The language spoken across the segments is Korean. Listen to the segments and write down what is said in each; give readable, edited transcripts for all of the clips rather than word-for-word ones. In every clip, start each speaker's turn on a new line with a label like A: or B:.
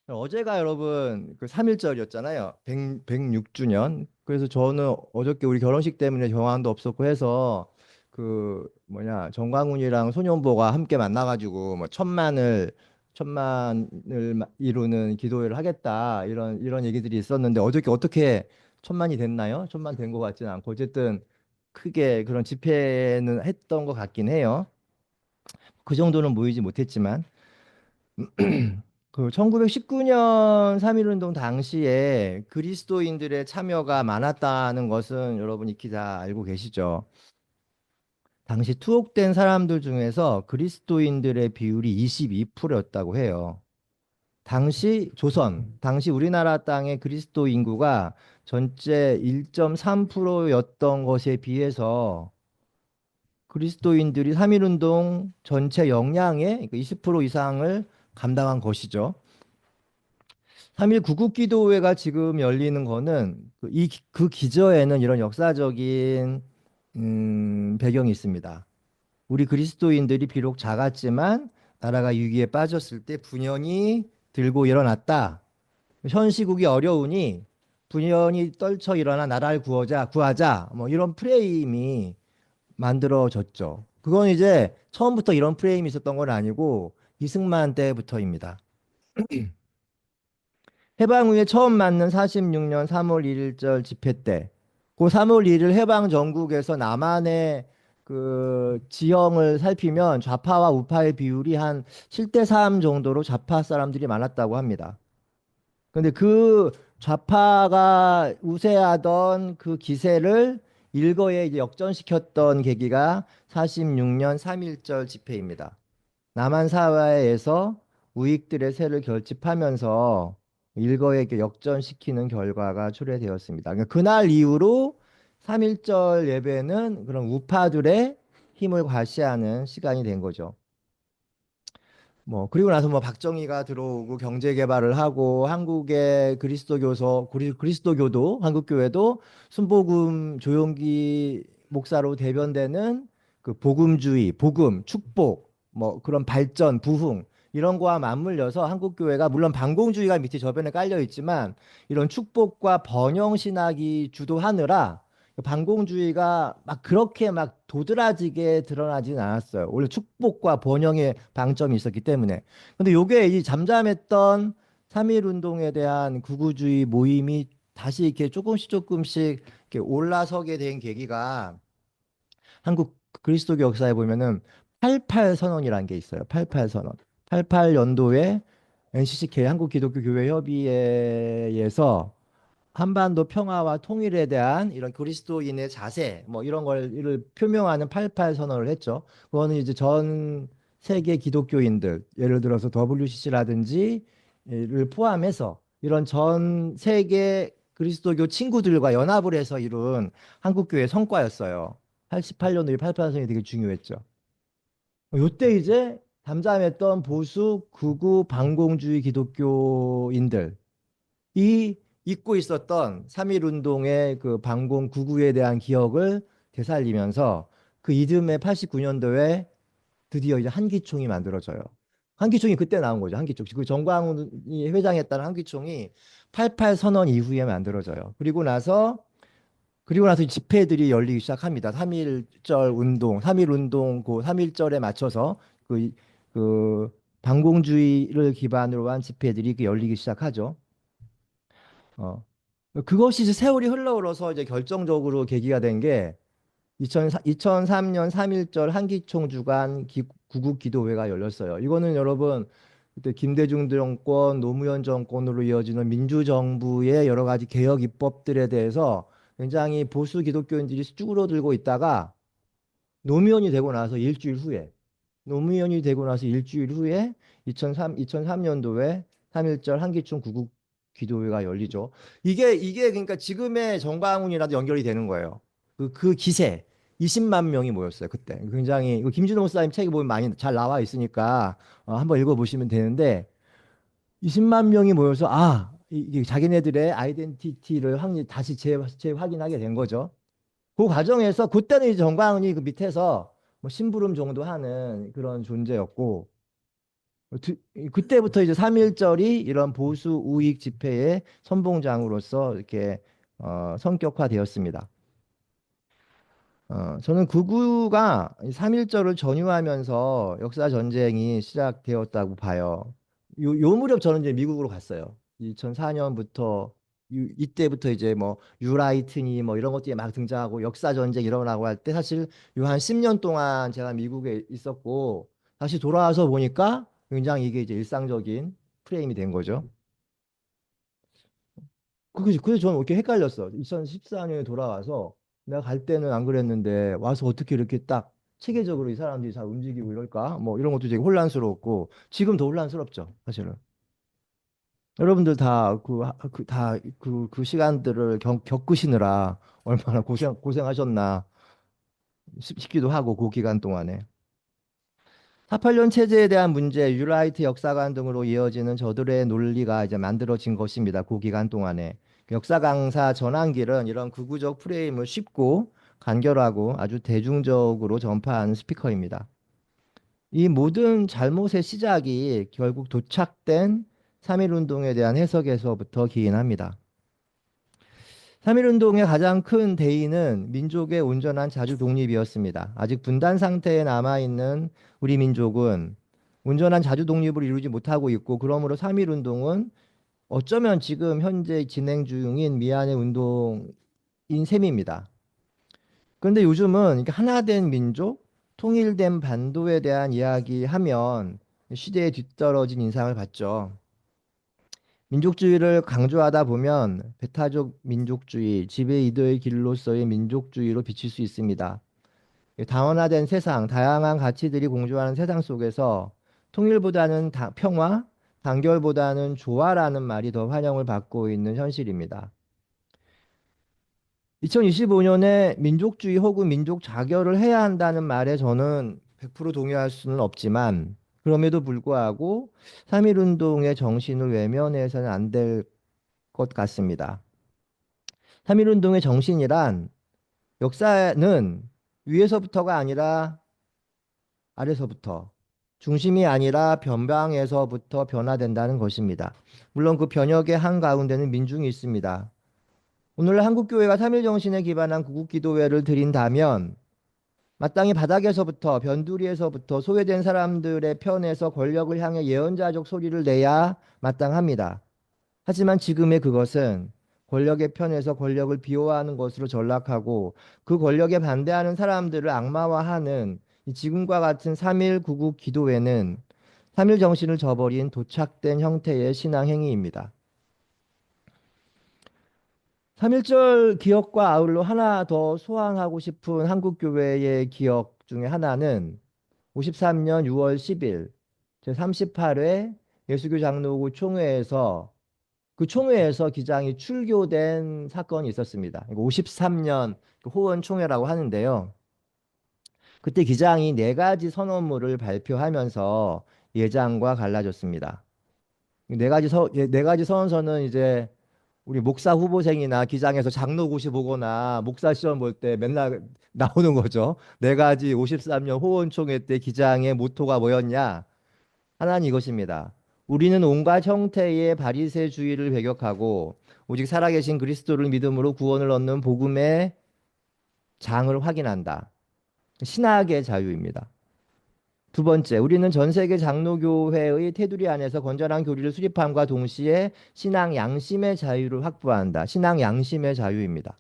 A: 어제가 여러분 그 3.1절이었잖아요. 106주년. 그래서 저는 어저께 우리 결혼식 때문에 경황도 없었고 해서 그 뭐냐 정광훈이랑 손연보가 함께 만나가지고 뭐 천만을 이루는 기도회를 하겠다 이런 얘기들이 있었는데 어저께 어떻게 천만이 됐나요? 천만 된 것 같지는 않고 어쨌든 크게 그런 집회는 했던 것 같긴 해요. 그 정도는 모이지 못했지만. 그 1919년 3.1운동 당시에 그리스도인들의 참여가 많았다는 것은 여러분 익히 다 알고 계시죠? 당시 투옥된 사람들 중에서 그리스도인들의 비율이 22%였다고 해요. 당시 우리나라 땅의 그리스도 인구가 전체 1.3%였던 것에 비해서 그리스도인들이 3.1운동 전체 역량의 20% 이상을 감당한 것이죠. 3.1 구국기도회가 지금 열리는 거는 그 기저에는 이런 역사적인 배경이 있습니다. 우리 그리스도인들이 비록 작았지만 나라가 위기에 빠졌을 때 분연히 들고 일어났다. 현 시국이 어려우니 분연히 떨쳐 일어나 나라를 구하자. 뭐 이런 프레임이 만들어졌죠. 그건 이제 처음부터 이런 프레임이 있었던 건 아니고 이승만 때부터입니다. 해방 후에 처음 맞는 46년 3월 1일절 집회 때, 그 3월 1일 해방 전국에서 남한의 그 지형을 살피면 좌파와 우파의 비율이 한 7대 3 정도로 좌파 사람들이 많았다고 합니다. 근데 그 좌파가 우세하던 그 기세를 일거에 이제 역전시켰던 계기가 46년 3.1절 집회입니다. 남한 사회에서 우익들의 세를 결집하면서 일거에게 역전시키는 결과가 초래되었습니다. 그러니까 그날 이후로 3.1절 예배는 그런 우파들의 힘을 과시하는 시간이 된 거죠. 뭐 그리고 나서 뭐 박정희가 들어오고 경제 개발을 하고 한국의 그리스도교도 한국교회도 순복음 조용기 목사로 대변되는 그 복음주의, 복음, 축복, 뭐 그런 발전, 부흥 이런 거와 맞물려서 한국교회가 물론 반공주의가 밑에 저변에 깔려 있지만 이런 축복과 번영 신학이 주도하느라 반공주의가 막 그렇게 막 도드라지게 드러나지는 않았어요. 원래 축복과 번영의 방점이 있었기 때문에. 근데 요게 이 잠잠했던 3.1 운동에 대한 구구주의 모임이 다시 이렇게 조금씩 이렇게 올라서게 된 계기가 한국 그리스도교 역사에 보면은 88 선언이라는 게 있어요. 88 선언. 88년도에 NCCK 한국기독교교회협의회에서 한반도 평화와 통일에 대한 이런 그리스도인의 자세 뭐 이런 걸를 표명하는 88 선언을 했죠. 그거는 이제 전 세계 기독교인들 예를 들어서 WCC라든지 를 포함해서 이런 전 세계 그리스도교 친구들과 연합을 해서 이룬 한국교회 성과였어요. 88년도에 88 선언이 되게 중요했죠. 요때 이제 잠잠했던 보수 극우 반공주의 기독교인들 이 잊고 있었던 3.1 운동의 그 반공 구구에 대한 기억을 되살리면서 그 이듬해 89년도에 드디어 이제 한기총이 만들어져요. 한기총이 그때 나온 거죠. 한기총. 그 정광훈이 회장했다는 한기총이 88 선언 이후에 만들어져요. 그리고 나서 집회들이 열리기 시작합니다. 3.1절 운동, 3.1 운동, 그 3.1절에 맞춰서 그, 그 반공주의를 기반으로 한 집회들이 열리기 시작하죠. 어. 그것이 이제 세월이 흘러들어서 이제 결정적으로 계기가 된 게 2003년 3.1절 한기총 주간 구국 기도회가 열렸어요. 이거는 여러분 그때 김대중 정권, 노무현 정권으로 이어지는 민주정부의 여러 가지 개혁 입법들에 대해서 굉장히 보수 기독교인들이 쭈그러들고 있다가 노무현이 되고 나서 일주일 후에 노무현이 되고 나서 일주일 후에 2003년도에 3.1절 한기총 구국 기도회가 열리죠. 이게 그러니까 지금의 정광훈이라도 연결이 되는 거예요. 그 기세 20만 명이 모였어요. 그때 굉장히 이거 김진호 목사님 책에 보면 많이 잘 나와 있으니까 한번 읽어보시면 되는데 20만 명이 모여서 이게 자기네들의 아이덴티티를 다시 재확인하게 된 거죠. 그 과정에서 그때는 이제 정광훈이 그 밑에서 뭐 심부름 정도 하는 그런 존재였고 그때부터 이제 3.1절이 이런 보수 우익 집회의 선봉장으로서 이렇게 성격화되었습니다. 저는 극우가 3.1절을 전후하면서 역사 전쟁이 시작되었다고 봐요. 요 무렵 저는 이제 미국으로 갔어요. 2004년부터 이때부터 이제 뭐 유라이트니 뭐 이런 것들이 막 등장하고 역사 전쟁 일어나고 할 때 사실 요 한 10년 동안 제가 미국에 있었고 다시 돌아와서 보니까 굉장히 이게 이제 일상적인 프레임이 된 거죠. 그래서 저는 이렇게 헷갈렸어. 2014년에 돌아와서 내가 갈 때는 안 그랬는데 와서 어떻게 이렇게 딱 체계적으로 이 사람들이 잘 움직이고 이럴까? 뭐 이런 것도 되게 혼란스러웠고 지금 더 혼란스럽죠, 사실은. 여러분들 다 그 시간들을 겪으시느라 얼마나 고생하셨나 싶기도 하고 그 기간 동안에. 4.8년 체제에 대한 문제, 유라이트 역사관 등으로 이어지는 저들의 논리가 이제 만들어진 것입니다. 그 기간 동안에. 역사 강사 전환길은 이런 극우적 프레임을 쉽고 간결하고 아주 대중적으로 전파하는 스피커입니다. 이 모든 잘못의 시작이 결국 도착된 3.1운동에 대한 해석에서부터 기인합니다. 3.1운동의 가장 큰 대의는 민족의 온전한 자주 독립이었습니다. 아직 분단 상태에 남아있는 우리 민족은 온전한 자주 독립을 이루지 못하고 있고 그러므로 3.1운동은 어쩌면 지금 현재 진행 중인 미안의 운동인 셈입니다. 그런데 요즘은 이렇게 하나된 민족, 통일된 반도에 대한 이야기하면 시대에 뒤떨어진 인상을 받죠. 민족주의를 강조하다 보면 배타적 민족주의, 지배 이도의 길로서의 민족주의로 비칠 수 있습니다. 다원화된 세상, 다양한 가치들이 공존하는 세상 속에서 통일보다는 평화, 단결보다는 조화라는 말이 더 환영을 받고 있는 현실입니다. 2025년에 민족주의 혹은 민족 자결을 해야 한다는 말에 저는 100% 동의할 수는 없지만 그럼에도 불구하고 3.1운동의 정신을 외면해서는 안 될 것 같습니다. 3.1운동의 정신이란 역사는 위에서부터가 아니라 아래서부터 중심이 아니라 변방에서부터 변화된다는 것입니다. 물론 그 변혁의 한가운데는 민중이 있습니다. 오늘 한국교회가 3.1 정신에 기반한 구국기도회를 드린다면 마땅히 바닥에서부터 변두리에서부터 소외된 사람들의 편에서 권력을 향해 예언자적 소리를 내야 마땅합니다. 하지만 지금의 그것은 권력의 편에서 권력을 비호하는 것으로 전락하고 그 권력에 반대하는 사람들을 악마화하는 이 지금과 같은 3.1 구국 기도회는 3.1 정신을 저버린 도착된 형태의 신앙 행위입니다. 3.1절 기억과 아울러 하나 더 소환하고 싶은 한국교회의 기억 중에 하나는 53년 6월 10일 제38회 예수교 장로구 총회에서 그 총회에서 기장이 출교된 사건이 있었습니다. 53년 호원 총회라고 하는데요. 그때 기장이 네 가지 선언물을 발표하면서 예장과 갈라졌습니다. 네 가지 선언서는 이제 우리 목사 후보생이나 기장에서 장로고시 보거나 목사 시험 볼 때 맨날 나오는 거죠. 네 가지 53년 호원 총회 때 기장의 모토가 뭐였냐? 하나는 이것입니다. 우리는 온갖 형태의 바리새주의를 배격하고 오직 살아계신 그리스도를 믿음으로 구원을 얻는 복음의 장을 확인한다. 신학의 자유입니다. 두 번째, 우리는 전 세계 장로교회의 테두리 안에서 건전한 교리를 수립함과 동시에 신앙 양심의 자유를 확보한다. 신앙 양심의 자유입니다.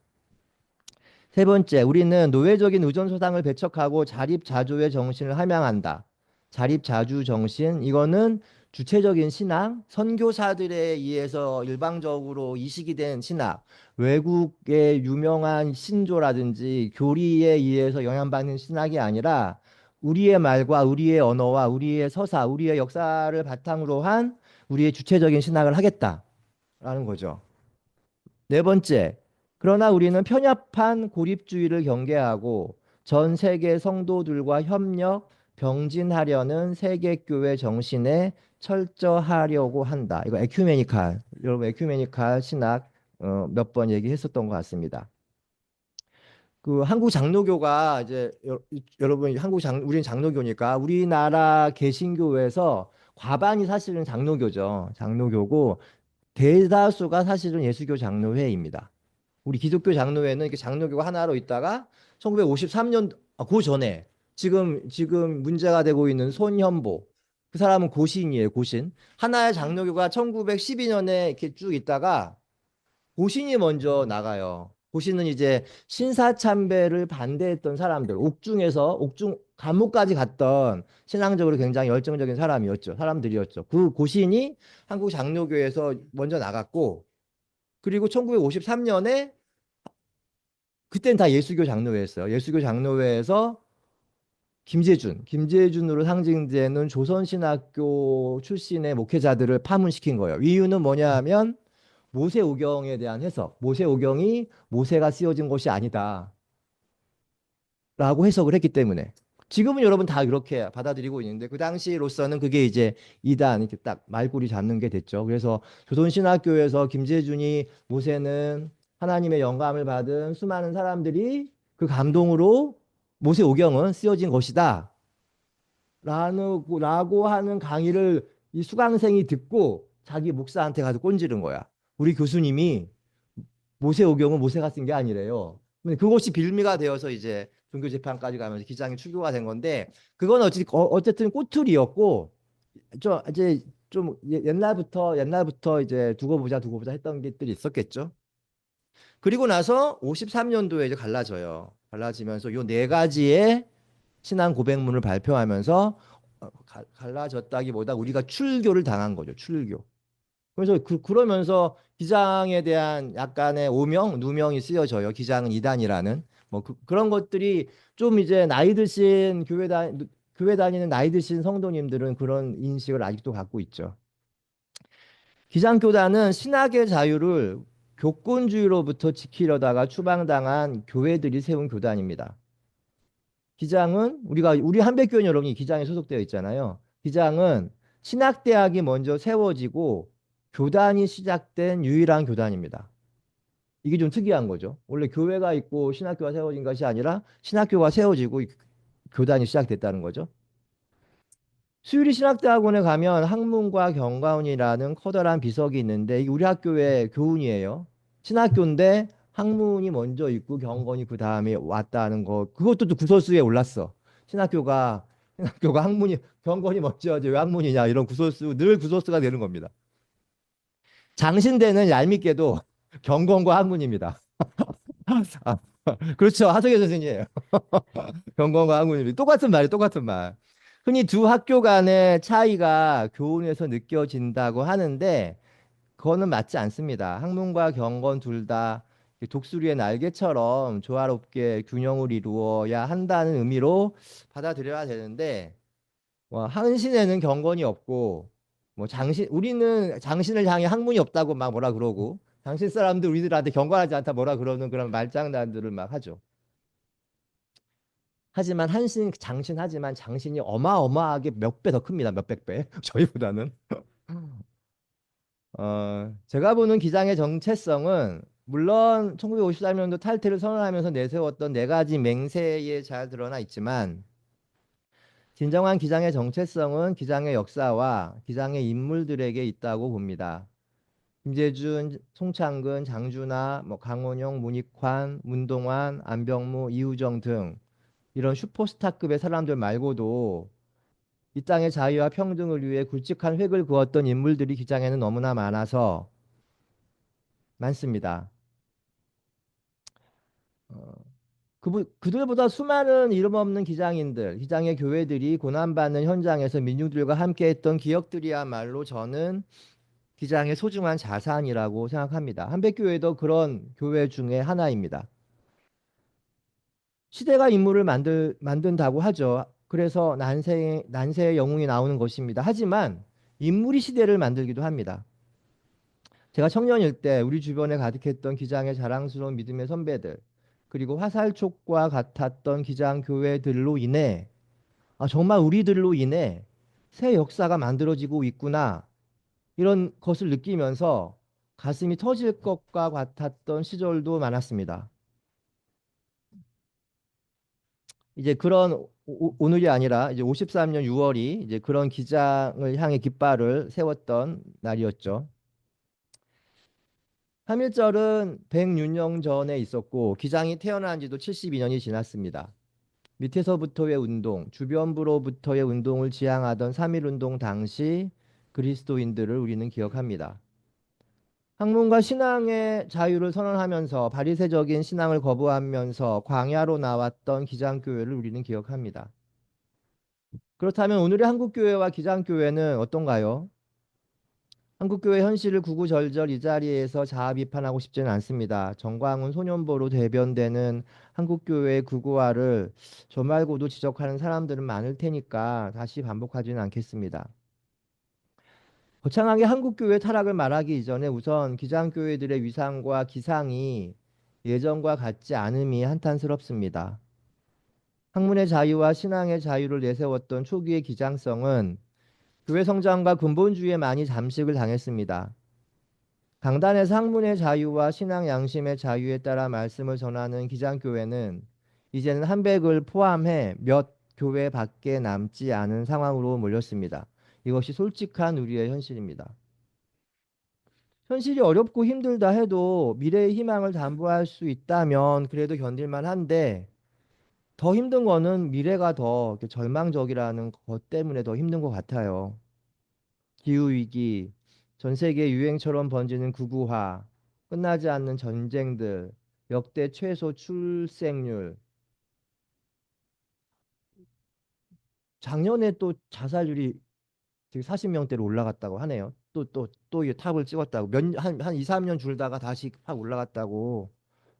A: 세 번째, 우리는 노예적인 의존소상을 배척하고 자립자조의 정신을 함양한다. 자립자주 정신, 이거는 주체적인 신앙, 선교사들에 의해서 일방적으로 이식이 된 신학, 외국의 유명한 신조라든지 교리에 의해서 영향받는 신학이 아니라 우리의 말과 우리의 언어와 우리의 서사, 우리의 역사를 바탕으로 한 우리의 주체적인 신학을 하겠다라는 거죠. 네 번째, 그러나 우리는 편협한 고립주의를 경계하고 전 세계 성도들과 협력, 병진하려는 세계교회 정신에 철저하려고 한다. 이거 에큐메니칼, 여러분 에큐메니칼 신학 몇 번 얘기했었던 것 같습니다. 그 한국 장로교가 이제 여러분 우리는 장로교니까 우리나라 개신교에서 과반이 사실은 장로교죠. 장로교고 대다수가 사실은 예수교 장로회입니다. 우리 기독교 장로회는 이렇게 장로교가 하나로 있다가 1953년 그 전에 지금 문제가 되고 있는 손현보 그 사람은 고신이에요. 고신. 하나의 장로교가 1912년에 이렇게 쭉 있다가 고신이 먼저 나가요. 고신은 이제 신사참배를 반대했던 사람들, 옥중 감옥까지 갔던 신앙적으로 굉장히 열정적인 사람들이었죠. 그 고신이 한국 장로교에서 먼저 나갔고, 그리고 1953년에 그때는 다 예수교 장로회였어요. 예수교 장로회에서 김재준으로 상징되는 조선신학교 출신의 목회자들을 파문시킨 거예요. 이유는 뭐냐 하면 모세오경에 대한 해석, 모세오경이 모세가 쓰여진 것이 아니다 라고 해석을 했기 때문에 지금은 여러분 다 그렇게 받아들이고 있는데 그 당시로서는 그게 이제 이단 이렇게 딱 말꼬리 잡는 게 됐죠. 그래서 조선신학교에서 김재준이 모세는 하나님의 영감을 받은 수많은 사람들이 그 감동으로 모세오경은 쓰여진 것이다 라고 하는 강의를 이 수강생이 듣고 자기 목사한테 가서 꼰지른 거야. 우리 교수님이 모세오경은 모세가 쓴 게 아니래요. 근데 그것이 빌미가 되어서 이제 종교재판까지 가면서 기장이 출교가 된 건데 그건 어쨌든 꼬투리였고 좀 이제 좀 옛날부터 이제 두고 보자 했던 것들이 있었겠죠. 그리고 나서 53년도에 이제 갈라져요. 갈라지면서 요 네 가지의 신앙 고백문을 발표하면서 갈라졌다기보다 우리가 출교를 당한 거죠. 출교. 그래서 그러면서 기장에 대한 약간의 오명, 누명이 쓰여져요. 기장은 이단이라는 뭐 그런 것들이 좀 이제 나이 드신 교회 다니는 나이 드신 성도님들은 그런 인식을 아직도 갖고 있죠. 기장교단은 신학의 자유를 교권주의로부터 지키려다가 추방당한 교회들이 세운 교단입니다. 기장은 우리 한백교원 여러분이 기장에 소속되어 있잖아요. 기장은 신학대학이 먼저 세워지고 교단이 시작된 유일한 교단입니다. 이게 좀 특이한 거죠. 원래 교회가 있고 신학교가 세워진 것이 아니라 신학교가 세워지고 교단이 시작됐다는 거죠. 수유리 신학대학원에 가면 학문과 경과원이라는 커다란 비석이 있는데 이게 우리 학교의 교훈이에요. 신학교인데 학문이 먼저 있고 경건이 그 다음에 왔다는 거. 그것도 또 구설수에 올랐어. 신학교가 학문이 경건이 먼저지 왜 학문이냐 이런 구설수 늘 구설수가 되는 겁니다. 장신대는 얄밉게도 경건과 학문입니다. 아, 그렇죠. 하성재 선생님이에요. 경건과 학문입니다. 똑같은 말이 똑같은 말. 흔히 두 학교 간의 차이가 교훈에서 느껴진다고 하는데 그거는 맞지 않습니다. 학문과 경건 둘 다 독수리의 날개처럼 조화롭게 균형을 이루어야 한다는 의미로 받아들여야 되는데 한신에는 경건이 없고 뭐 우리는 장신을 향해 학문이 없다고 막 뭐라 그러고 장신 사람들 우리들한테 경건하지 않다 뭐라 그러는 그런 말장난들을 막 하죠. 하지만 장신하지만 장신이 어마어마하게 몇 배 더 큽니다. 몇백 배. 저희보다는. 제가 보는 기장의 정체성은 물론 1953년도 탈퇴를 선언하면서 내세웠던 네 가지 맹세에 잘 드러나 있지만 진정한 기장의 정체성은 기장의 역사와 기장의 인물들에게 있다고 봅니다. 김재준, 송창근, 장준하, 뭐 강원영, 문익환, 문동환, 안병무, 이우정 등 이런 슈퍼스타급의 사람들 말고도 이 땅의 자유와 평등을 위해 굵직한 획을 그었던 인물들이 기장에는 너무나 많습니다. 어, 그들보다 수많은 이름 없는 기장의 교회들이 고난받는 현장에서 민중들과 함께했던 기억들이야말로 저는 기장의 소중한 자산이라고 생각합니다. 한백교회도 그런 교회 중에 하나입니다. 시대가 인물을 만든다고 하죠. 그래서 난세의 영웅이 나오는 것입니다. 하지만 인물이 시대를 만들기도 합니다. 제가 청년일 때 우리 주변에 가득했던 기장의 자랑스러운 믿음의 선배들, 그리고 화살촉과 같았던 기장 교회들로 인해 정말 우리들로 인해 새 역사가 만들어지고 있구나 이런 것을 느끼면서 가슴이 터질 것과 같았던 시절도 많았습니다. 이제 그런 오늘이 아니라 이제 53년 6월이 이제 그런 기장을 향해 깃발을 세웠던 날이었죠. 3.1절은 106년 전에 있었고 기장이 태어난 지도 72년이 지났습니다. 밑에서부터의 운동, 주변부로부터의 운동을 지향하던 3.1운동 당시 그리스도인들을 우리는 기억합니다. 학문과 신앙의 자유를 선언하면서 바리새적인 신앙을 거부하면서 광야로 나왔던 기장교회를 우리는 기억합니다. 그렇다면 오늘의 한국교회와 기장교회는 어떤가요? 한국교회 현실을 구구절절 이 자리에서 자아 비판하고 싶지는 않습니다. 정광훈 소년보로 대변되는 한국교회의 구구화를 저 말고도 지적하는 사람들은 많을 테니까 다시 반복하지는 않겠습니다. 거창하게 한국교회 타락을 말하기 이전에 우선 기장교회들의 위상과 기상이 예전과 같지 않음이 한탄스럽습니다. 학문의 자유와 신앙의 자유를 내세웠던 초기의 기장성은 교회 성장과 근본주의에 많이 잠식을 당했습니다. 강단에서 학문의 자유와 신앙 양심의 자유에 따라 말씀을 전하는 기장교회는 이제는 한백을 포함해 몇 교회밖에 남지 않은 상황으로 몰렸습니다. 이것이 솔직한 우리의 현실입니다. 현실이 어렵고 힘들다 해도 미래의 희망을 담보할 수 있다면 그래도 견딜만 한데 더 힘든 거는 미래가 더 이렇게 절망적이라는 것 때문에 더 힘든 것 같아요. 기후위기, 전 세계 유행처럼 번지는 극우화, 끝나지 않는 전쟁들, 역대 최소 출생률, 작년에 또 자살률이 지금 40명대로 올라갔다고 하네요. 또 이 탑을 찍었다고. 한 2, 3년 줄다가 다시 확 올라갔다고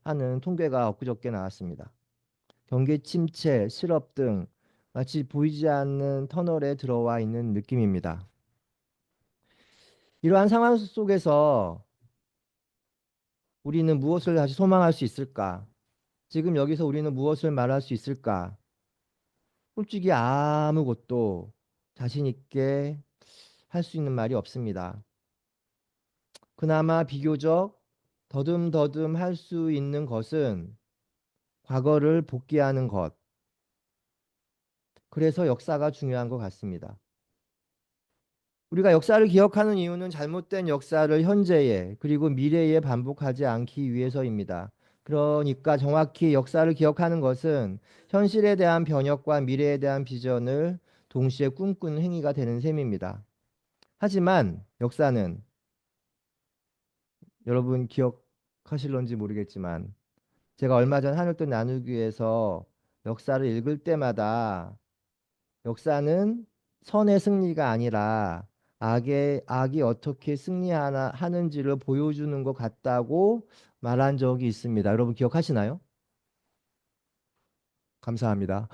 A: 하는 통계가 엊그저께 나왔습니다. 경기 침체, 실업 등 마치 보이지 않는 터널에 들어와 있는 느낌입니다. 이러한 상황 속에서 우리는 무엇을 다시 소망할 수 있을까? 지금 여기서 우리는 무엇을 말할 수 있을까? 솔직히 아무것도 자신 있게 할 수 있는 말이 없습니다. 그나마 비교적 더듬더듬 할 수 있는 것은 과거를 복귀하는 것. 그래서 역사가 중요한 것 같습니다. 우리가 역사를 기억하는 이유는 잘못된 역사를 현재에 그리고 미래에 반복하지 않기 위해서입니다. 그러니까 정확히 역사를 기억하는 것은 현실에 대한 변혁과 미래에 대한 비전을 동시에 꿈꾸는 행위가 되는 셈입니다. 하지만 역사는 여러분 기억하실런지 모르겠지만 제가 얼마 전 하늘뜻 나누기에서 역사를 읽을 때마다 역사는 선의 승리가 아니라 악이 어떻게 승리하나 하는지를 보여주는 것 같다고 말한 적이 있습니다. 여러분 기억하시나요? 감사합니다.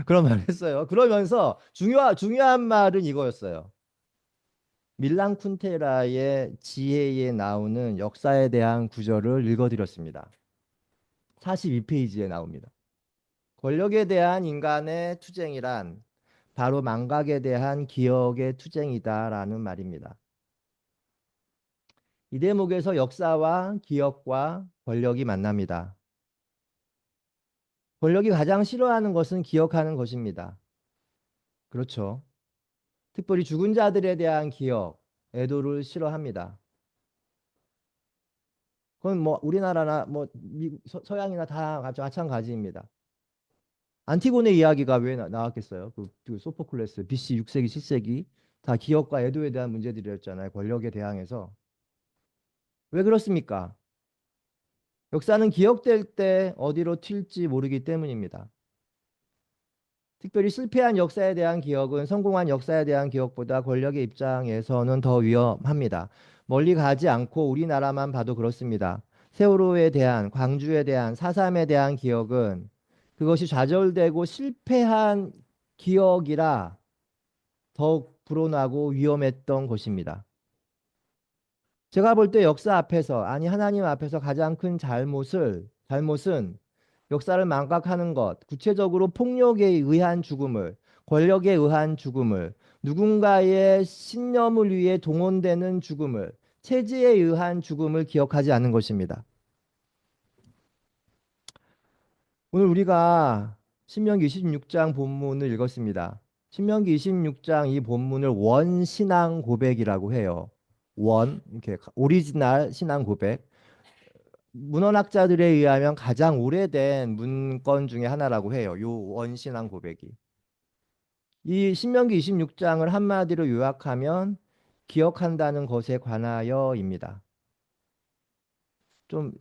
A: 그런 말 했어요. 그러면서 중요한 말은 이거였어요. 밀란 쿤테라의 지혜에 나오는 역사에 대한 구절을 읽어드렸습니다. 42페이지에 나옵니다. 권력에 대한 인간의 투쟁이란 바로 망각에 대한 기억의 투쟁이다라는 말입니다. 이 대목에서 역사와 기억과 권력이 만납니다. 권력이 가장 싫어하는 것은 기억하는 것입니다. 그렇죠. 특별히 죽은 자들에 대한 기억, 애도를 싫어합니다. 그건 뭐 우리나라나 뭐 서양이나 다 마찬가지입니다. 안티고네 이야기가 왜 나왔겠어요? 그 소포클레스 BC 6세기 7세기 다 기억과 애도에 대한 문제들이었잖아요. 권력에 대항해서. 왜 그렇습니까? 역사는 기억될 때 어디로 튈지 모르기 때문입니다. 특별히 실패한 역사에 대한 기억은 성공한 역사에 대한 기억보다 권력의 입장에서는 더 위험합니다. 멀리 가지 않고 우리나라만 봐도 그렇습니다. 세월호에 대한, 광주에 대한, 4.3에 대한 기억은 그것이 좌절되고 실패한 기억이라 더욱 불온하고 위험했던 것입니다. 제가 볼 때 역사 앞에서, 아니 하나님 앞에서 가장 큰 잘못은 역사를 망각하는 것, 구체적으로 폭력에 의한 죽음을, 권력에 의한 죽음을, 누군가의 신념을 위해 동원되는 죽음을, 체제에 의한 죽음을 기억하지 않는 것입니다. 오늘 우리가 신명기 26장 본문을 읽었습니다. 신명기 26장 이 본문을 원신앙 고백이라고 해요. 원, 이렇게 오리지널 신앙 고백. 문헌학자들에 의하면 가장 오래된 문건 중에 하나라고 해요. 요 원신앙 고백이. 이 신명기 26장을 한마디로 요약하면 기억한다는 것에 관하여입니다. 좀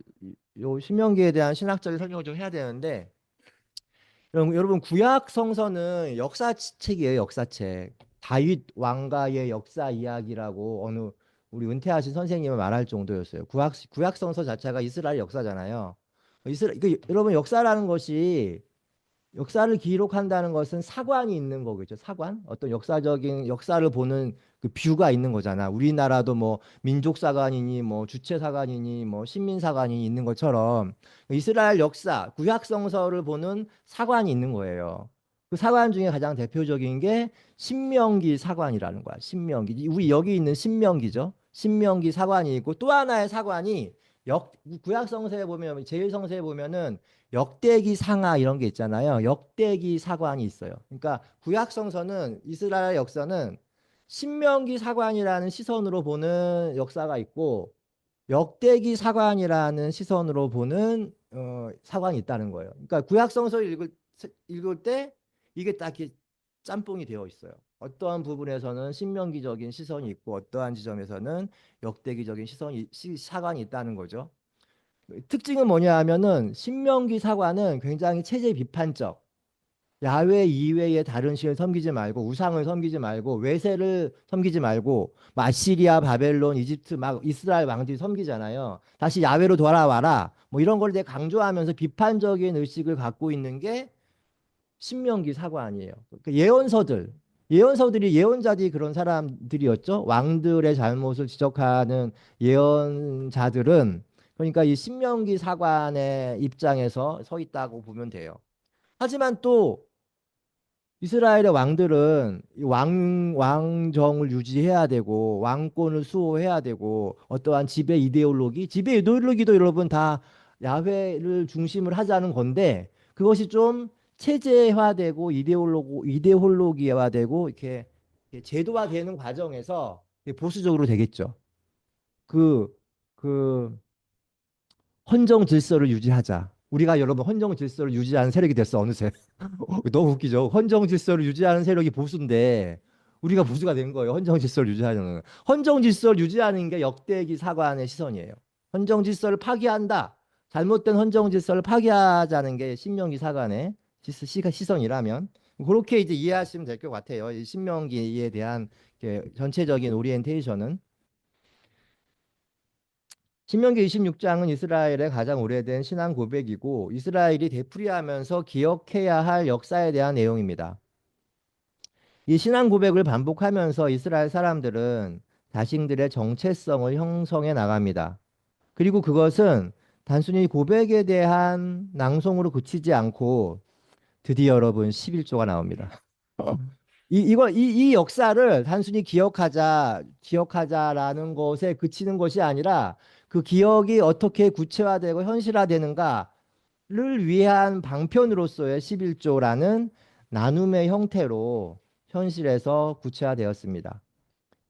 A: 요 신명기에 대한 신학적인 설명을 좀 해야 되는데 여러분 구약 성서는 역사책이에요, 역사책. 다윗 왕가의 역사 이야기라고 어느 우리 은퇴하신 선생님은 말할 정도였어요. 구약 성서 자체가 이스라엘 역사잖아요. 여러분 역사라는 것이 역사를 기록한다는 것은 사관이 있는 거겠죠. 사관? 어떤 역사적인 역사를 보는 그 뷰가 있는 거잖아. 우리나라도 뭐 민족사관이니 뭐 주체사관이니 뭐 식민사관이 있는 것처럼 이스라엘 역사, 구약성서를 보는 사관이 있는 거예요. 그 사관 중에 가장 대표적인 게 신명기 사관이라는 거야. 신명기. 우리 여기 있는 신명기죠. 신명기 사관이 있고 또 하나의 사관이 역 구약성서에 보면 제일성서에 보면은 역대기 상하 이런 게 있잖아요. 역대기 사관이 있어요. 그러니까 구약 성서는 이스라엘 역사는 신명기 사관이라는 시선으로 보는 역사가 있고 역대기 사관이라는 시선으로 보는 사관이 있다는 거예요. 그러니까 구약 성서를 읽을 때 이게 딱 이렇게 짬뽕이 되어 있어요. 어떠한 부분에서는 신명기적인 시선이 있고 어떠한 지점에서는 역대기적인 사관이 있다는 거죠. 특징은 뭐냐 하면은 신명기 사관은 굉장히 체제 비판적. 야훼 이외의 다른 신을 섬기지 말고 우상을 섬기지 말고 외세를 섬기지 말고 아시리아, 바벨론, 이집트 막 이스라엘 왕들이 섬기잖아요. 다시 야훼로 돌아와라. 뭐 이런 걸 되게 강조하면서 비판적인 의식을 갖고 있는 게 신명기 사관이에요. 그러니까 예언서들이 예언자들이 그런 사람들이었죠. 왕들의 잘못을 지적하는 예언자들은 그러니까 이 신명기 사관의 입장에서 서 있다고 보면 돼요. 하지만 또 이스라엘의 왕들은 왕정을 유지해야 되고 왕권을 수호해야 되고 어떠한 지배 이데올로기도 여러분 다 야훼를 중심을 하자는 건데 그것이 좀 체제화되고 이데올로기화되고 이렇게 제도화되는 과정에서 보수적으로 되겠죠. 그, 그 헌정 질서를 유지하자. 우리가 여러분 헌정 질서를 유지하는 세력이 됐어 어느새. 너무 웃기죠. 헌정 질서를 유지하는 세력이 보수인데 우리가 보수가 된 거예요. 헌정 질서를 유지하는. 헌정 질서를 유지하는 게 역대기 사관의 시선이에요. 헌정 질서를 파기한다. 잘못된 헌정 질서를 파기하자는 게 신명기 사관의 시선이라면 그렇게 이제 이해하시면 될 것 같아요. 이 신명기에 대한 전체적인 오리엔테이션은. 신명기 26장은 이스라엘의 가장 오래된 신앙 고백이고 이스라엘이 되풀이하면서 기억해야 할 역사에 대한 내용입니다. 이 신앙 고백을 반복하면서 이스라엘 사람들은 자신들의 정체성을 형성해 나갑니다. 그리고 그것은 단순히 고백에 대한 낭송으로 그치지 않고 드디어 여러분 11조가 나옵니다. 이 역사를 단순히 기억하자라는 것에 그치는 것이 아니라 그 기억이 어떻게 구체화되고 현실화되는가를 위한 방편으로서의 11조라는 나눔의 형태로 현실에서 구체화되었습니다.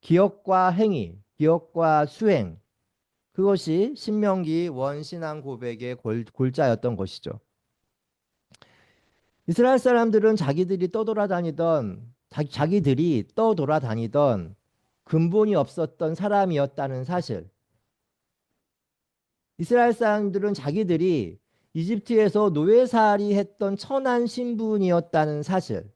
A: 기억과 행위, 기억과 수행, 그것이 신명기 원신앙 고백의 골자였던 것이죠. 이스라엘 사람들은 자기들이 떠돌아다니던 근본이 없었던 사람이었다는 사실. 이스라엘 사람들은 자기들이 이집트에서 노예살이 했던 천한 신분이었다는 사실.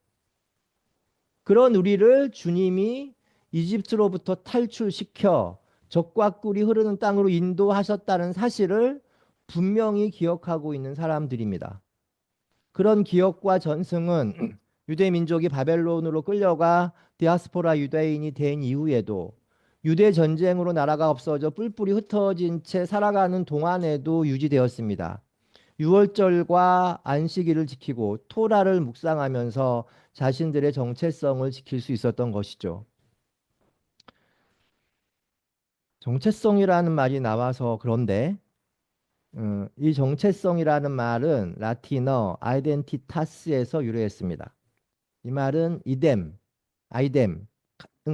A: 그런 우리를 주님이 이집트로부터 탈출시켜 적과 꿀이 흐르는 땅으로 인도하셨다는 사실을 분명히 기억하고 있는 사람들입니다. 그런 기억과 전승은 유대 민족이 바벨론으로 끌려가 디아스포라 유대인이 된 이후에도 유대 전쟁으로 나라가 없어져 뿔뿔이 흩어진 채 살아가는 동안에도 유지되었습니다. 유월절과 안식일을 지키고 토라를 묵상하면서 자신들의 정체성을 지킬 수 있었던 것이죠. 정체성이라는 말이 나와서 그런데 이 정체성이라는 말은 라틴어 아이덴티타스에서 유래했습니다. 이 말은 이뎀, 아이뎀,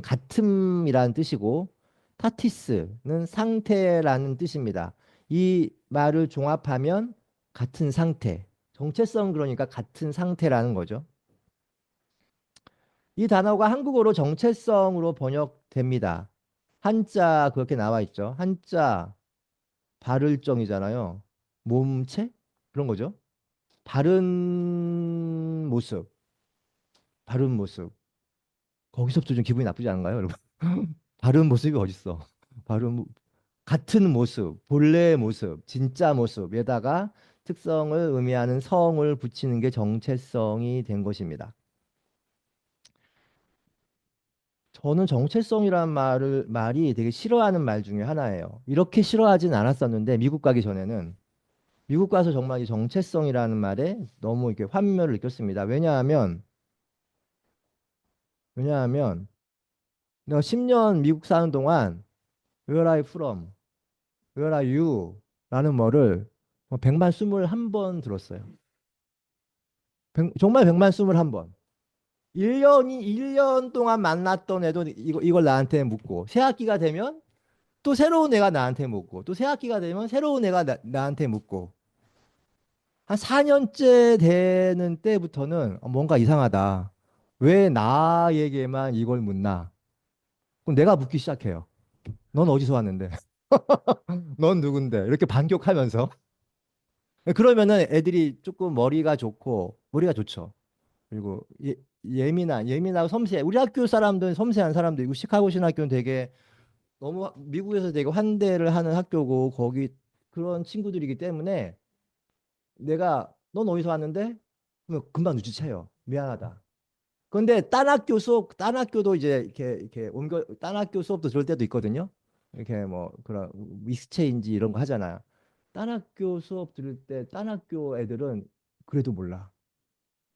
A: 같음이라는 뜻이고 타티스는 상태라는 뜻입니다. 이 말을 종합하면 같은 상태, 정체성 그러니까 같은 상태라는 거죠. 이 단어가 한국어로 정체성으로 번역됩니다. 한자 그렇게 나와 있죠. 한자 발을정이잖아요. 몸체? 그런 거죠. 바른 모습, 바른 모습. 거기서부터 좀 기분이 나쁘지 않은가요, 여러분? 바른 모습이 어딨어? 바른 같은 모습, 본래의 모습, 진짜 모습에다가 특성을 의미하는 성을 붙이는 게 정체성이 된 것입니다. 저는 정체성이란 말이 되게 싫어하는 말 중에 하나예요. 이렇게 싫어하진 않았었는데 미국 가기 전에는 미국 가서 정말 이 정체성이라는 말에 너무 이렇게 환멸을 느꼈습니다. 왜냐하면 내가 10년 미국 사는 동안 Where are you from? Where are you? 라는 말을 121번 들었어요. 정말 121번. 1년 동안 만났던 애도 이걸 나한테 묻고, 새 학기가 되면 또 새로운 애가 나한테 묻고, 또 새 학기가 되면 새로운 애가 나한테 묻고, 한 4년째 되는 때부터는 뭔가 이상하다. 왜 나에게만 이걸 묻나? 그럼 내가 묻기 시작해요. 넌 어디서 왔는데? 넌 누군데? 이렇게 반격하면서. 그러면은 애들이 조금 머리가 좋고, 머리가 좋죠. 그리고 예민하고 섬세해. 우리 학교 사람들은 섬세한 사람들이고, 시카고 신학교는 되게 너무 미국에서 되게 환대를 하는 학교고, 거기 그런 친구들이기 때문에 내가 넌 어디서 왔는데? 그러면 금방 눈치채요. 미안하다. 그런데 딴 학교도 이제 이렇게 옮겨, 딴 학교 수업도 들을 때도 있거든요. 이렇게 뭐 그런 익스체인지 이런 거 하잖아요. 딴 학교 수업 들을 때 딴 학교 애들은 그래도 몰라.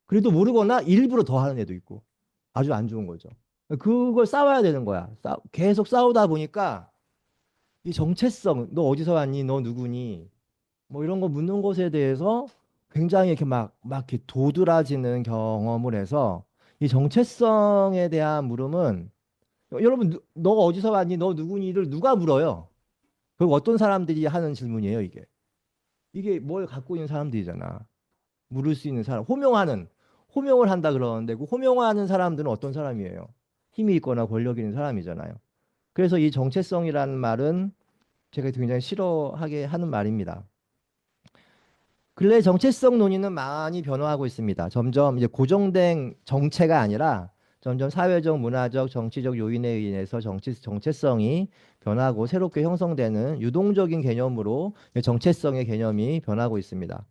A: 그래도 모르거나 일부러 더 하는 애도 있고. 아주 안 좋은 거죠. 그걸 싸워야 되는 거야. 계속 싸우다 보니까 이 정체성, 너 어디서 왔니? 너 누구니? 뭐 이런 거 묻는 것에 대해서 굉장히 이렇게 막 이렇게 도드라지는 경험을 해서 이 정체성에 대한 물음은 여러분, 너가 어디서 왔니? 너 누구니를 누가 물어요? 그리고 어떤 사람들이 하는 질문이에요, 이게. 이게 뭘 갖고 있는 사람들이잖아. 물을 수 있는 사람. 호명을 한다 그러는데 그 호명하는 사람들은 어떤 사람이에요? 힘이 있거나 권력이 있는 사람이잖아요. 그래서 이 정체성이라는 말은 제가 굉장히 싫어하게 하는 말입니다. 근래 정체성 논의는 많이 변화하고 있습니다. 점점 이제 고정된 정체가 아니라 점점 사회적, 문화적, 정치적 요인에 의해서 정체성이 변하고 새롭게 형성되는 유동적인 개념으로 정체성의 개념이 변하고 있습니다.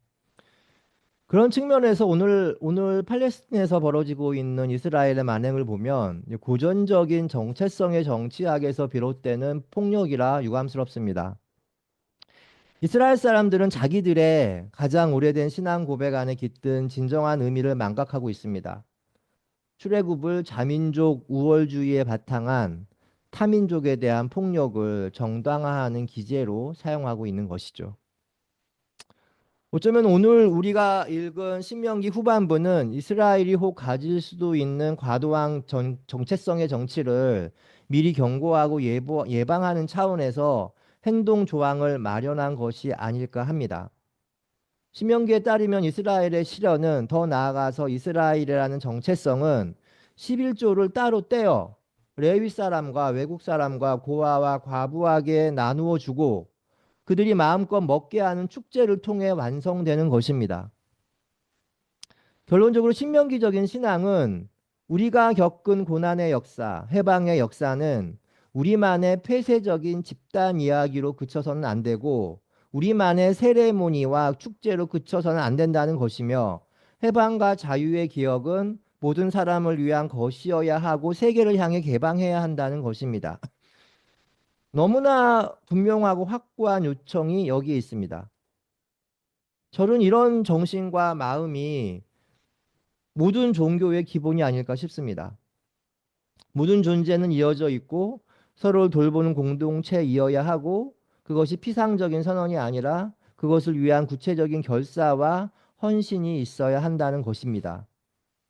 A: 그런 측면에서 오늘 팔레스틴에서 벌어지고 있는 이스라엘의 만행을 보면 고전적인 정체성의 정치학에서 비롯되는 폭력이라 유감스럽습니다. 이스라엘 사람들은 자기들의 가장 오래된 신앙 고백 안에 깃든 진정한 의미를 망각하고 있습니다. 출애굽을 자민족 우월주의에 바탕한 타민족에 대한 폭력을 정당화하는 기제로 사용하고 있는 것이죠. 어쩌면 오늘 우리가 읽은 신명기 후반부는 이스라엘이 혹 가질 수도 있는 과도한 정체성의 정치를 미리 경고하고 예방하는 차원에서 행동 조항을 마련한 것이 아닐까 합니다. 신명기에 따르면 이스라엘의 시련은 더 나아가서 이스라엘이라는 정체성은 11조를 따로 떼어 레위 사람과 외국 사람과 고아와 과부에게 나누어 주고 그들이 마음껏 먹게 하는 축제를 통해 완성되는 것입니다. 결론적으로 신명기적인 신앙은 우리가 겪은 고난의 역사, 해방의 역사는 우리만의 폐쇄적인 집단 이야기로 그쳐서는 안 되고 우리만의 세레모니와 축제로 그쳐서는 안 된다는 것이며 해방과 자유의 기억은 모든 사람을 위한 것이어야 하고 세계를 향해 개방해야 한다는 것입니다. 너무나 분명하고 확고한 요청이 여기에 있습니다. 저는 이런 정신과 마음이 모든 종교의 기본이 아닐까 싶습니다. 모든 존재는 이어져 있고 서로를 돌보는 공동체이어야 하고 그것이 피상적인 선언이 아니라 그것을 위한 구체적인 결사와 헌신이 있어야 한다는 것입니다.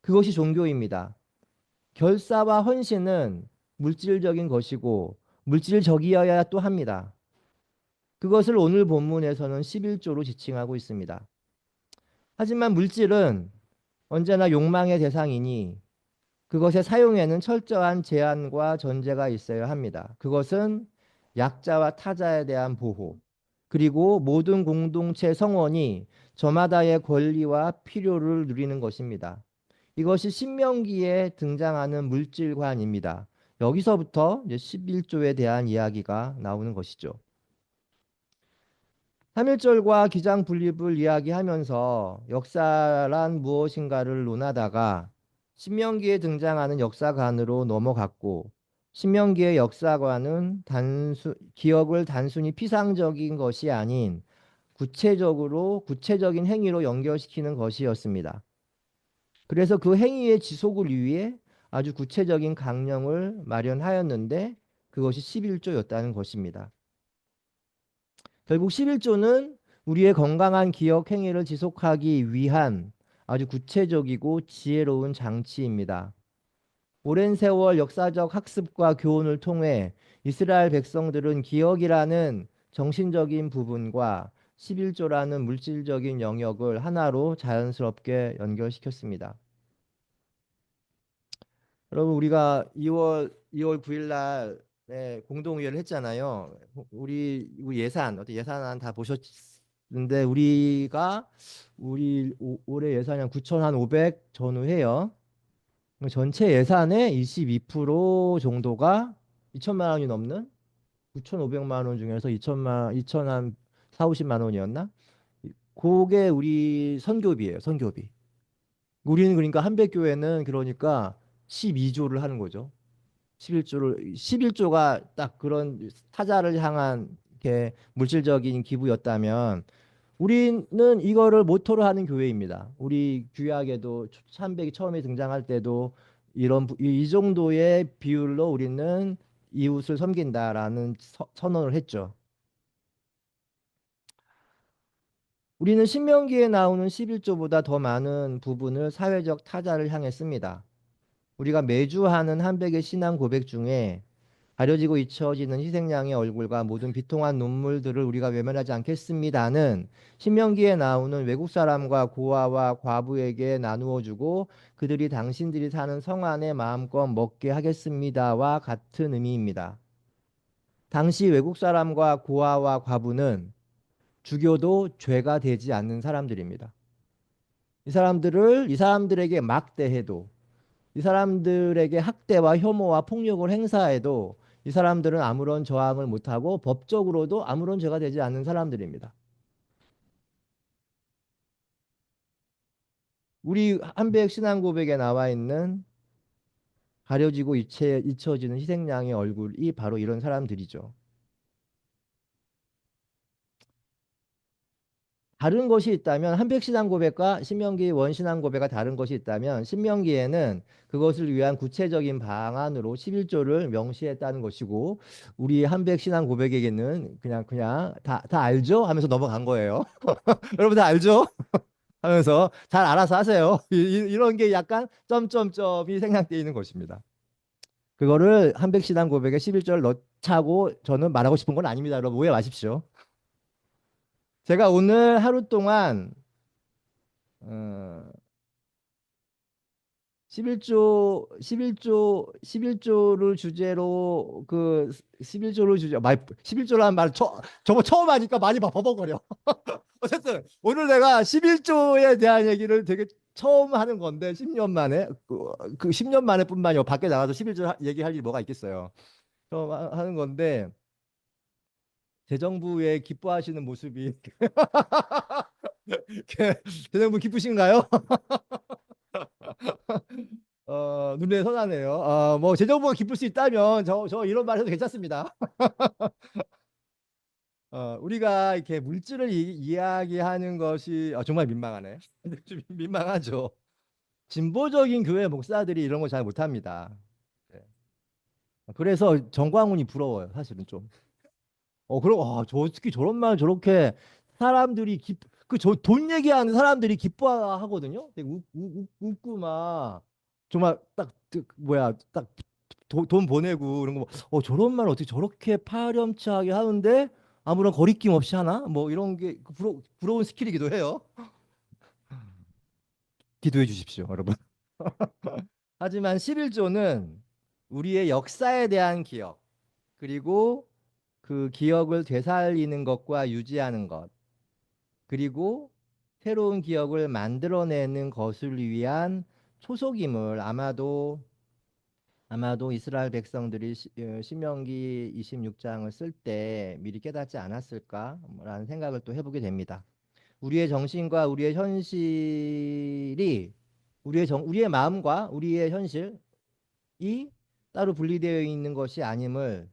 A: 그것이 종교입니다. 결사와 헌신은 물질적인 것이고 물질적이어야 또 합니다. 그것을 오늘 본문에서는 11조로 지칭하고 있습니다. 하지만 물질은 언제나 욕망의 대상이니 그것의 사용에는 철저한 제한과 전제가 있어야 합니다. 그것은 약자와 타자에 대한 보호, 그리고 모든 공동체 성원이 저마다의 권리와 필요를 누리는 것입니다. 이것이 신명기에 등장하는 물질관입니다. 여기서부터 이제 11조에 대한 이야기가 나오는 것이죠. 3.1절과 기장 분립을 이야기하면서 역사란 무엇인가를 논하다가 신명기에 등장하는 역사관으로 넘어갔고, 신명기의 역사관은 기억을 단순히 피상적인 것이 아닌 구체적인 행위로 연결시키는 것이었습니다. 그래서 그 행위의 지속을 위해 아주 구체적인 강령을 마련하였는데 그것이 11조였다는 것입니다. 결국 11조는 우리의 건강한 기억 행위를 지속하기 위한 아주 구체적이고 지혜로운 장치입니다. 오랜 세월 역사적 학습과 교훈을 통해 이스라엘 백성들은 기억이라는 정신적인 부분과 11조라는 물질적인 영역을 하나로 자연스럽게 연결시켰습니다. 여러분, 우리가 2월 9일 날에 공동의회를 했잖아요. 우리 이거 어떤 예산안 다 보셨는데 우리 올해 예산이 한 9,500 전후해요. 전체 예산의 22% 정도가 2천만 원이 넘는 9,500만 원 중에서 2천 한 4, 50만 원이었나? 그게 우리 선교비예요, 선교비. 우리는 그러니까 한백교회는 그러니까 12조를 하는 거죠. 11조가 딱 그런 타자를 향한 이렇게 물질적인 기부였다면 우리는 이거를 모토로 하는 교회입니다. 우리 구약에도 참백이 처음에 등장할 때도 이 정도의 비율로 우리는 이웃을 섬긴다라는 선언을 했죠. 우리는 신명기에 나오는 11조보다 더 많은 부분을 사회적 타자를 향해 씁니다. 우리가 매주 하는 한백의 신앙 고백 중에 가려지고 잊혀지는 희생양의 얼굴과 모든 비통한 눈물들을 우리가 외면하지 않겠습니다는 신명기에 나오는 외국 사람과 고아와 과부에게 나누어 주고 그들이 당신들이 사는 성 안에 마음껏 먹게 하겠습니다와 같은 의미입니다. 당시 외국 사람과 고아와 과부는 죽여도 죄가 되지 않는 사람들입니다. 이 사람들에게 막대해도, 이 사람들에게 학대와 혐오와 폭력을 행사해도 이 사람들은 아무런 저항을 못하고 법적으로도 아무런 죄가 되지 않는 사람들입니다. 우리 한백 신앙 고백에 나와 있는 가려지고 잊혀지는 희생양의 얼굴이 바로 이런 사람들이죠. 다른 것이 있다면 한백신앙 고백과 신명기 원신앙 고백과 다른 것이 있다면 신명기에는 그것을 위한 구체적인 방안으로 11조를 명시했다는 것이고 우리 한백신앙 고백에게는 그냥 다 알죠? 하면서 넘어간 거예요. 여러분 다 알죠? 하면서 잘 알아서 하세요. 이런 게 약간 점점점이 생략되어 있는 것입니다. 그거를 한백신앙 고백에 11절 넣자고 저는 말하고 싶은 건 아닙니다. 여러분 오해 마십시오. 제가 오늘 하루 동안 어, 11조를 주제로 11조를 주제 11조라는 말 저거 처음 하니까 많이 버벅거려. 어쨌든 오늘 내가 11조에 대한 얘기를 되게 처음 하는 건데 10년 만에 그 10년 만에 뿐만이 아니라 밖에 나가서 11조 얘기할 일이 뭐가 있겠어요. 처음 하는 건데 대정부에 기뻐하시는 모습이 대정부 기쁘신가요? 눈에 선하네요. 뭐 재정부가 기쁠 수 있다면 저 이런 말 해도 괜찮습니다. 우리가 이렇게 물질을 이야기하는 것이 정말 민망하네. 좀 민망하죠. 진보적인 교회 목사들이 이런 거 잘 못합니다. 네. 그래서 정광훈이 부러워요. 사실은 좀. 그럼 특히 저런 말 저렇게 사람들이 저 돈 얘기하는 사람들이 기뻐하거든요. 되게 웃고 막 정말 뭐야 딱 돈 보내고 그런 거 뭐, 저런 말 어떻게 저렇게 파렴치하게 하는데 아무런 거리낌 없이 하나? 뭐 이런 게 부러운 스킬이기도 해요. 기도해 주십시오, 여러분. 하지만 11조는 우리의 역사에 대한 기억, 그리고 그 기억을 되살리는 것과 유지하는 것, 그리고 새로운 기억을 만들어내는 것을 위한 초속임을 아마도 이스라엘 백성들이 신명기 26장을 쓸 때 미리 깨닫지 않았을까라는 생각을 또 해보게 됩니다. 우리의 정신과 우리의 현실이 우리의 마음과 우리의 현실이 따로 분리되어 있는 것이 아님을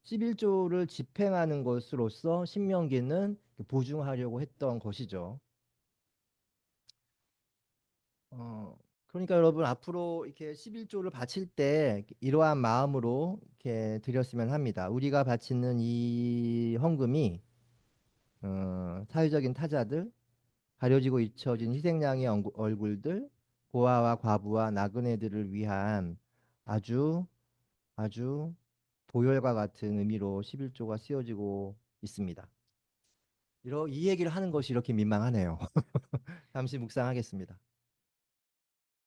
A: 11조를 집행하는 것으로서 신명기는 보증하려고 했던 것이죠. 그러니까 여러분 앞으로 이렇게 11조를 바칠 때 이러한 마음으로 이렇게 드렸으면 합니다. 우리가 바치는 이 헌금이 사회적인 타자들, 가려지고 잊혀진 희생양의 얼굴들, 고아와 과부와 나그네들을 위한 아주 아주 보혈과 같은 의미로 11조가 쓰여지고 있습니다. 이 얘기를 하는 것이 이렇게 민망하네요. 잠시 묵상하겠습니다.